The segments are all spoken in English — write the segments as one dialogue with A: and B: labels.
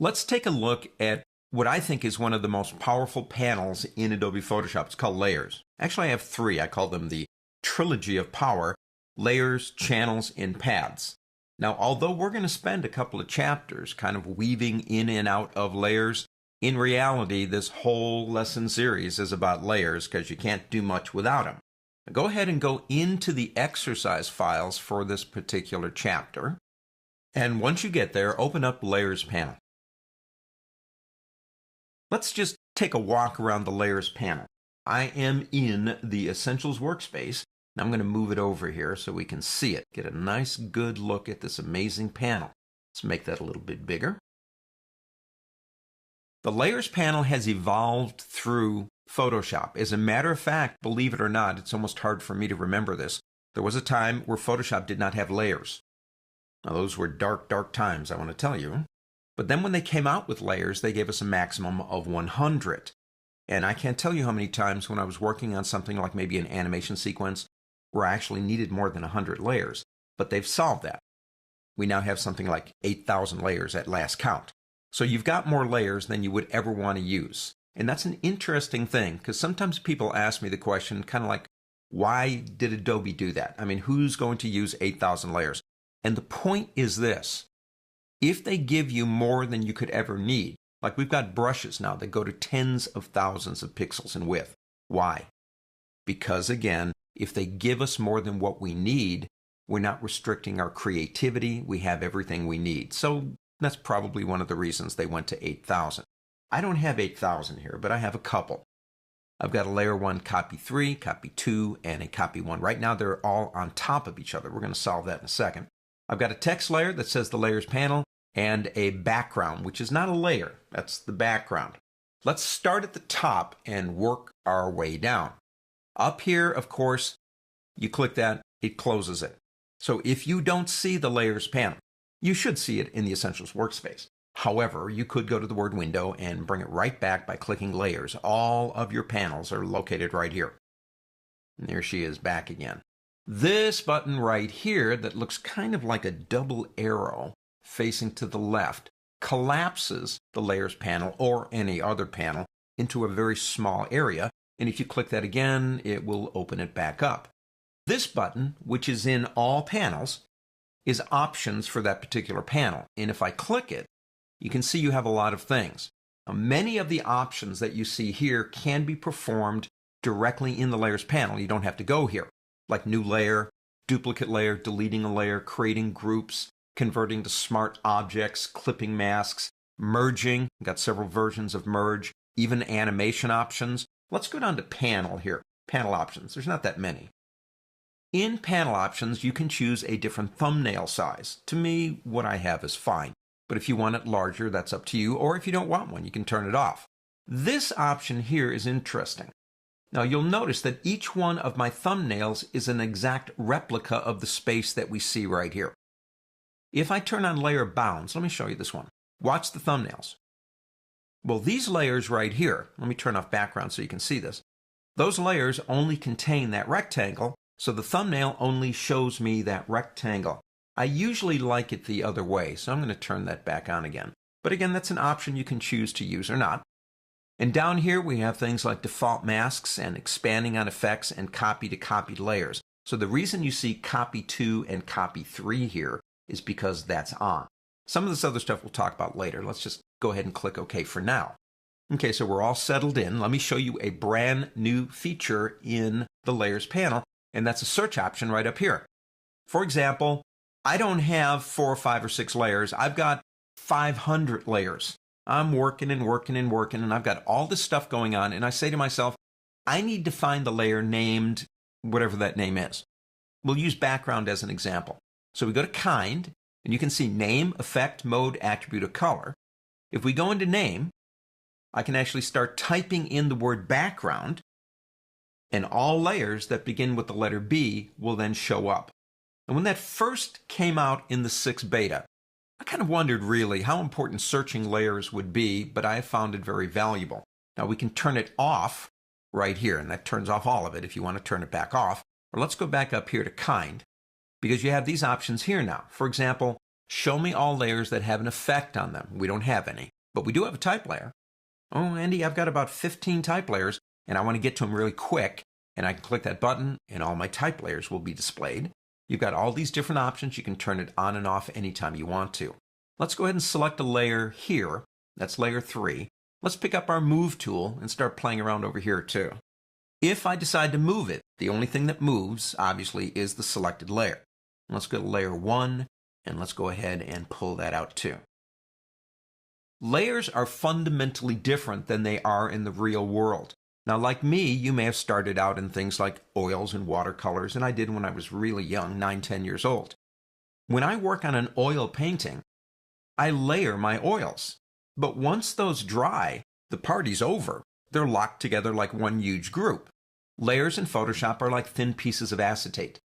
A: Let's take a look at what I think is one of the most powerful panels in Adobe Photoshop. It's called layers. Actually, I have three. I call them the trilogy of power: layers, channels, and paths. Now, although we're going to spend a couple of chapters kind of weaving in and out of layers, in reality, this whole lesson series is about layers because you can't do much without them. Now, go ahead and go into the exercise files for this particular chapter. And once you get there, open up Layers panel. Let's just take a walk around the Layers panel. I am in the Essentials workspace. I'm going to move it over here so we can see it. Get a nice, good look at this amazing panel. Let's make that a little bit bigger. The Layers panel has evolved through Photoshop. As a matter of fact, believe it or not, it's almost hard for me to remember this. There was a time where Photoshop did not have layers. Now, those were dark, dark times, I want to tell you. But then when they came out with layers, they gave us a maximum of 100. And I can't tell you how many times when I was working on something like maybe an animation sequence where I actually needed more than 100 layers. But they've solved that. We now have something like 8,000 layers at last count. So you've got more layers than you would ever want to use. And that's an interesting thing, because sometimes people ask me the question, kind of like, why did Adobe do that? I mean, who's going to use 8,000 layers? And the point is this: if they give you more than you could ever need, like we've got brushes now that go to tens of thousands of pixels in width. Why? Because again, if they give us more than what we need, we're not restricting our creativity. We have everything we need. So that's probably one of the reasons they went to 8,000. I don't have 8,000 here, but I have a couple. I've got a layer 1, copy 3, copy 2, and a copy 1. Right now, they're all on top of each other. We're going to solve that in a second. I've got a text layer that says the Layers panel, and a background, which is not a layer. That's the background. Let's start at the top and work our way down. Up here, of course, you click that, it closes it. So if you don't see the Layers panel, you should see it in the Essentials workspace. However, you could go to the word window and bring it right back by clicking Layers. All of your panels are located right here. And there she is back again. This button right here that looks kind of like a double arrow facing to the left collapses the Layers panel or any other panel into a very small area. And if you click that again, it will open it back up. This button, which is in all panels, is options for that particular panel. And if I click it, you can see you have a lot of things. Now, many of the options that you see here can be performed directly in the Layers panel. You don't have to go here, like new layer, duplicate layer, deleting a layer, creating groups, converting to smart objects, clipping masks, merging. We've got several versions of merge, even animation options. Let's go down to panel here. Panel options. There's not that many. In panel options, you can choose a different thumbnail size. To me, what I have is fine. But if you want it larger, that's up to you. Or if you don't want one, you can turn it off. This option here is interesting. Now, you'll notice that each one of my thumbnails is an exact replica of the space that we see right here. If I turn on layer bounds, let me show you this one. Watch the thumbnails. Well, these layers right here, let me turn off background so you can see this. Those layers only contain that rectangle, so the thumbnail only shows me that rectangle. I usually like it the other way, so I'm going to turn that back on again. But again, that's an option you can choose to use or not. And down here we have things like default masks and expanding on effects and copy to copied layers. So the reason you see copy 2 and copy 3 here is because that's on. Some of this other stuff we'll talk about later. Let's just go ahead and click OK for now. Okay, so we're all settled in. Let me show you a brand new feature in the Layers panel, and that's a search option right up here. For example, I don't have 4 or 5 or 6 layers. I've got 500 layers. I'm working and working and working, and I've got all this stuff going on, and I say to myself, I need to find the layer named whatever that name is. We'll use background as an example. So we go to kind, and you can see name, effect, mode, attribute, or color. If we go into name, I can actually start typing in the word background, and all layers that begin with the letter B will then show up. And when that first came out in the 6 beta, I kind of wondered really how important searching layers would be, but I found it very valuable. Now we can turn it off right here, and that turns off all of it if you want to turn it back off. Or let's go back up here to kind, because you have these options here now. For example, show me all layers that have an effect on them. We don't have any, but we do have a type layer. Oh, Andy, I've got about 15 type layers, and I want to get to them really quick, and I can click that button, and all my type layers will be displayed. You've got all these different options. You can turn it on and off anytime you want to. Let's go ahead and select a layer here. That's layer 3. Let's pick up our Move tool and start playing around over here too. If I decide to move it, the only thing that moves, obviously, is the selected layer. Let's go to layer 1, and let's go ahead and pull that out too. Layers are fundamentally different than they are in the real world. Now, like me, you may have started out in things like oils and watercolors, and I did when I was really young, 9, 10 years old. When I work on an oil painting, I layer my oils. But once those dry, the party's over. They're locked together like one huge group. Layers in Photoshop are like thin pieces of acetate,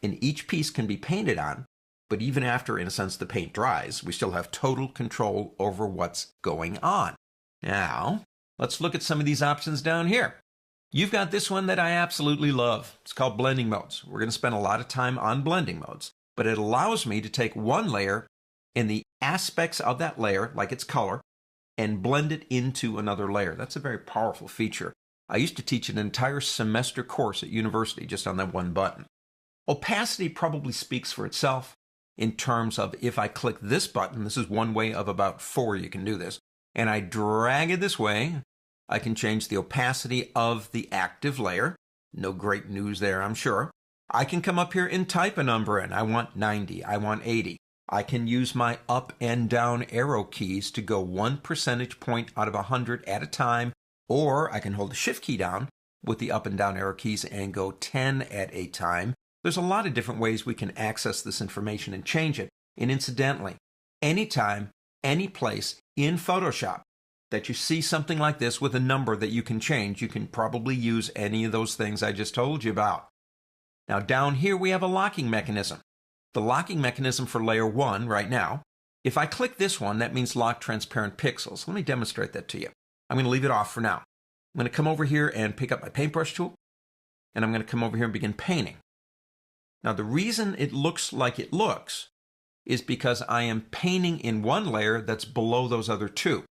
A: and each piece can be painted on, but even after, in a sense, the paint dries, we still have total control over what's going on. Now, let's look at some of these options down here. You've got this one that I absolutely love. It's called blending modes. We're going to spend a lot of time on blending modes, but it allows me to take one layer and the aspects of that layer, like its color, and blend it into another layer. That's a very powerful feature. I used to teach an entire semester course at university just on that one button. Opacity probably speaks for itself in terms of if I click this button, this is one way of about 4 you can do this, and I drag it this way, I can change the opacity of the active layer. No great news there, I'm sure. I can come up here and type a number in. I want 90, I want 80. I can use my up and down arrow keys to go 1 percentage point out of 100 at a time, or I can hold the Shift key down with the up and down arrow keys and go 10 at a time. There's a lot of different ways we can access this information and change it. And incidentally, anytime, any place in Photoshop that you see something like this with a number that you can change, you can probably use any of those things I just told you about. Now down here we have a locking mechanism. The locking mechanism for layer 1 right now, if I click this one, that means lock transparent pixels. Let me demonstrate that to you. I'm going to leave it off for now. I'm going to come over here and pick up my paintbrush tool, and I'm going to come over here and begin painting. Now the reason it looks like it looks is because I am painting in one layer that's below those other two.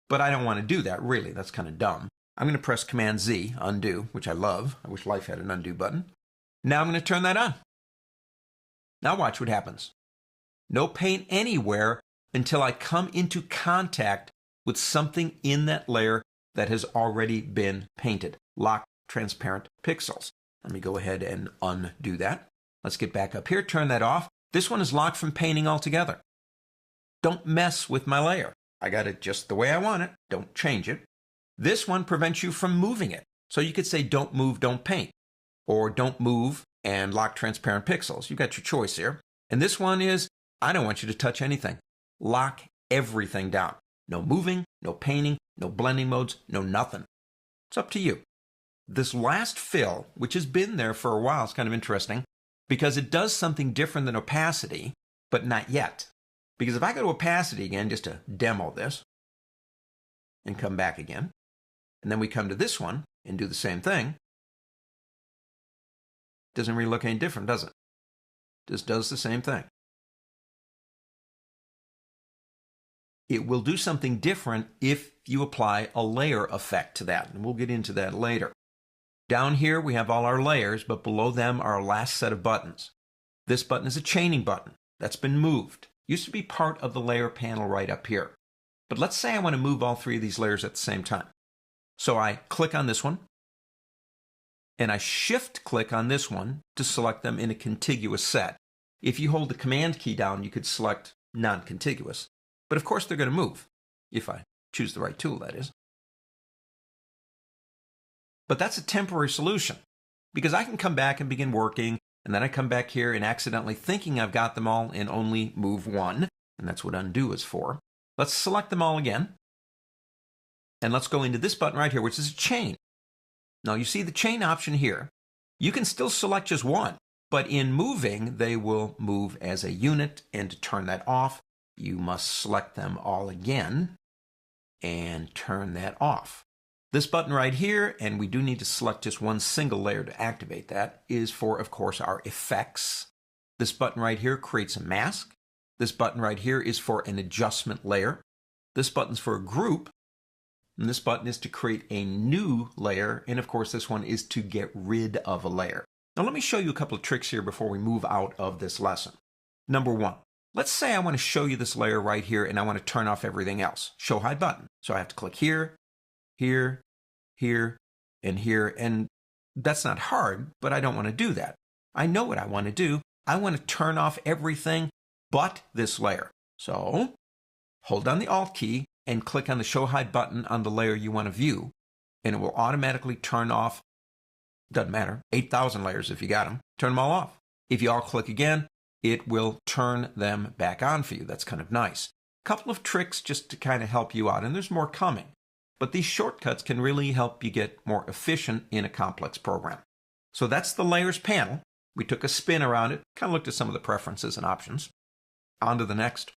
A: But I don't want to do that, really. That's kind of dumb. I'm going to press Command Z, undo, which I love. I wish life had an undo button. Now I'm going to turn that on. Now watch what happens. No paint anywhere until I come into contact with something in that layer that has already been painted. Lock transparent pixels. Let me go ahead and undo that. Let's get back up here, turn that off. This one is locked from painting altogether. Don't mess with my layer. I got it just the way I want it. Don't change it. This one prevents you from moving it. So you could say don't move, don't paint. Or don't move and lock transparent pixels. You got your choice here. And this one is, I don't want you to touch anything. Lock everything down. No moving, no painting, no blending modes, no nothing. It's up to you. This last fill, which has been there for a while, is kind of interesting because it does something different than opacity, but not yet. Because if I go to opacity again, just to demo this, and come back again, and then we come to this one and do the same thing, doesn't really look any different, does it? Just does the same thing. It will do something different if you apply a layer effect to that, and we'll get into that later. Down here we have all our layers, but below them are our last set of buttons. This button is a chaining button. That's been moved. Used to be part of the layer panel right up here. But let's say I want to move all 3 of these layers at the same time. So I click on this one, and I shift click on this one to select them in a contiguous set. If you hold the Command key down, you could select non-contiguous. But of course they're going to move, if I choose the right tool, that is. But that's a temporary solution, because I can come back and begin working, and then I come back here and accidentally thinking I've got them all and only move one, and that's what undo is for. Let's select them all again, and let's go into this button right here, which is a chain. Now you see the chain option here. You can still select just one, but in moving, they will move as a unit, and to turn that off, you must select them all again and turn that off. This button right here, and we do need to select just one single layer to activate that, is for, of course, our effects. This button right here creates a mask. This button right here is for an adjustment layer. This button's for a group. And this button is to create a new layer. And of course, this one is to get rid of a layer. Now, let me show you a couple of tricks here before we move out of this lesson. Number one, let's say I want to show you this layer right here and I want to turn off everything else. Show hide button. So I have to click here, here, here, and here. And that's not hard, but I don't want to do that. I know what I want to do. I want to turn off everything but this layer. So hold down the Alt key and click on the Show Hide button on the layer you want to view, and it will automatically turn off, doesn't matter, 8,000 layers if you got them, turn them all off. If you alt click again, it will turn them back on for you. That's kind of nice. A couple of tricks just to kind of help you out, and there's more coming. But these shortcuts can really help you get more efficient in a complex program. So that's the Layers panel. We took a spin around it, kind of looked at some of the preferences and options. On to the next.